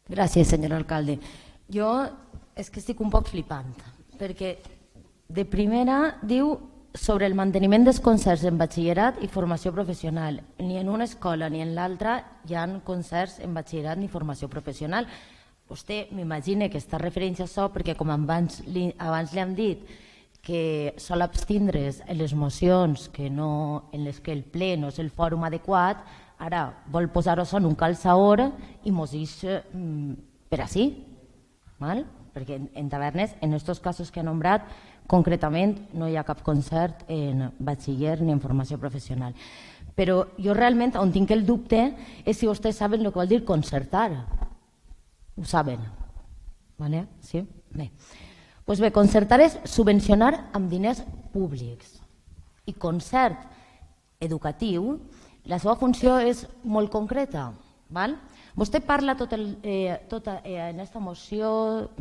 Gràcies, senyor alcalde. Jo és que estic un poc flipant, perquè de primera diu sobre el manteniment dels concerts en batxillerat i formació professional. Ni en una escola ni en l'altra hi ha concerts en batxillerat ni formació professional. Vostè m'imagina que està referint a això perquè, com abans li han dit, que sol abstindre's en les mocions en les que el ple no és el fòrum adequat, ara vol posar-ho en un calçador i mos dix per així, perquè en tavernes, en aquests casos que ha nombrat, concretament no hi ha cap concert en batxiller ni en formació professional. Però jo realment on tinc el dubte és si vostès saben el que vol dir concertar. Ho saben? Sí? Bé. Doncs bé, concertar és subvencionar amb diners públics. I concert educatiu, la seva funció és molt concreta. Vostè parla en aquesta moció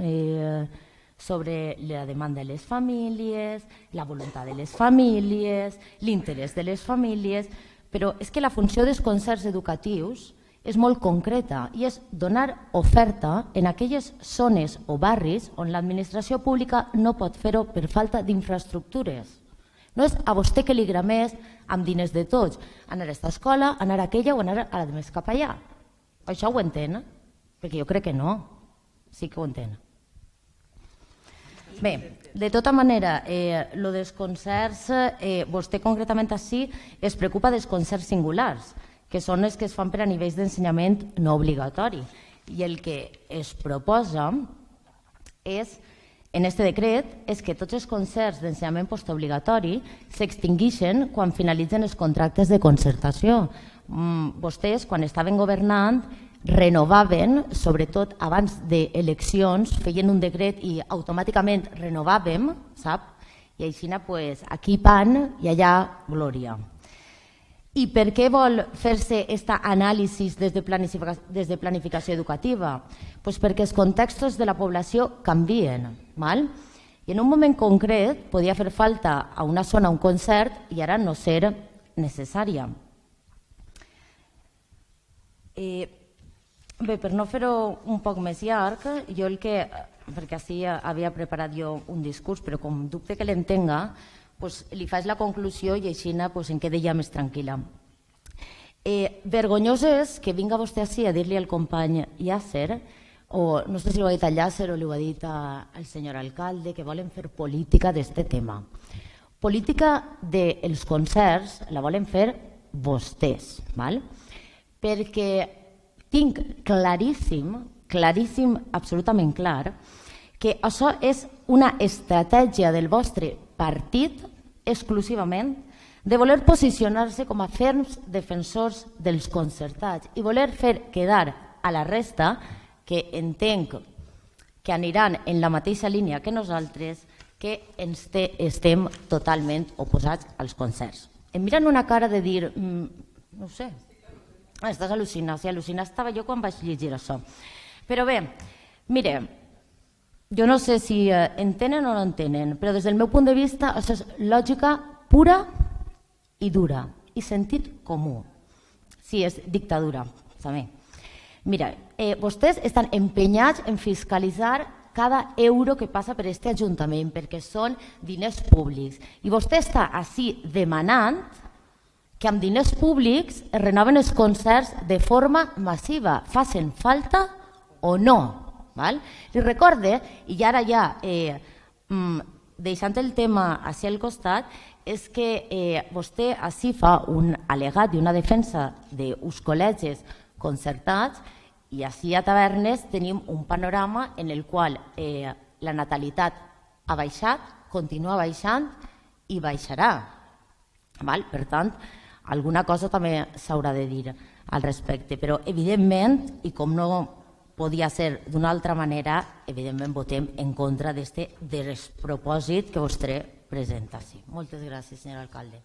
sobre la demanda de les famílies, la voluntat de les famílies, l'interès de les famílies, però és que la funció dels concerts educatius és molt concreta i és donar oferta en aquelles zones o barris on l'administració pública no pot fer-ho per falta d'infraestructures. No és a vostè que li agrada més amb diners de tots, anar a aquesta escola, anar a aquella o anar a la més cap allà. Això ho entén? Perquè jo crec que no. Sí que ho entén. Bé, de tota manera, el dels concerts, vostè concretament així es preocupa dels concerts singulars, que són els que es fan per a nivells d'ensenyament no obligatori. I el que es proposa és, en aquest decret, és que tots els concerts d'ensenyament postobligatori s'extingueixen quan finalitzen els contractes de concertació. Vostès, quan estaven governant, renovaven, sobretot abans d'eleccions, feien un decret i automàticament renovàvem, sap? I així, aquí pan i allà glòria. I per què vol fer-se aquesta anàlisi des de planificació educativa? Doncs perquè els contextos de la població canvien. I en un moment concret podia fer falta a una zona un concert i ara no ser necessària. Bé, per no fer-ho un poc més llarg, jo perquè així havia preparat jo un discurs, però com dubte que l'entenga, li faig la conclusió i així em quedo ja més tranquil·la. Vergonyós és que vinga vostè així a dir-li al company Yasser, o no sé si ho ha dit a Yasser o li ho ha dit al senyor alcalde, que volen fer política d'aquest tema. Política dels concerts la volen fer vostès, perquè tinc claríssim, absolutament clar, que això és una estratègia del vostre partit exclusivament de voler posicionar-se com a ferms defensors dels concertats i voler fer quedar a la resta, que entenc que aniran en la mateixa línia que nosaltres, que estem totalment oposats als concerts. Em miren una cara de dir, no sé, estàs al·lucinat, sí, al·lucinat estava jo quan vaig llegir això. Però bé, mire, jo no sé si entenen o no entenen, però des del meu punt de vista això és lògica pura i dura i sentit comú. Sí, és dictadura, també. Mira, vostès estan empenyats en fiscalitzar cada euro que passa per aquest ajuntament perquè són diners públics i vostè està així demanant que amb diners públics es renoven els concerts de forma massiva, facin falta o no. Li recorde, i ara ja deixant el tema així al costat, és que vostè així fa un al·legat i una defensa d'uns col·legis concertats i així a Tavernes tenim un panorama en el qual la natalitat ha baixat, continua baixant i baixarà. Per tant, alguna cosa també s'haurà de dir al respecte, però evidentment, i com no podia ser d'una altra manera, evidentment votem en contra d'aquest despropòsit que vostè presenta. Moltes gràcies, senyor alcalde.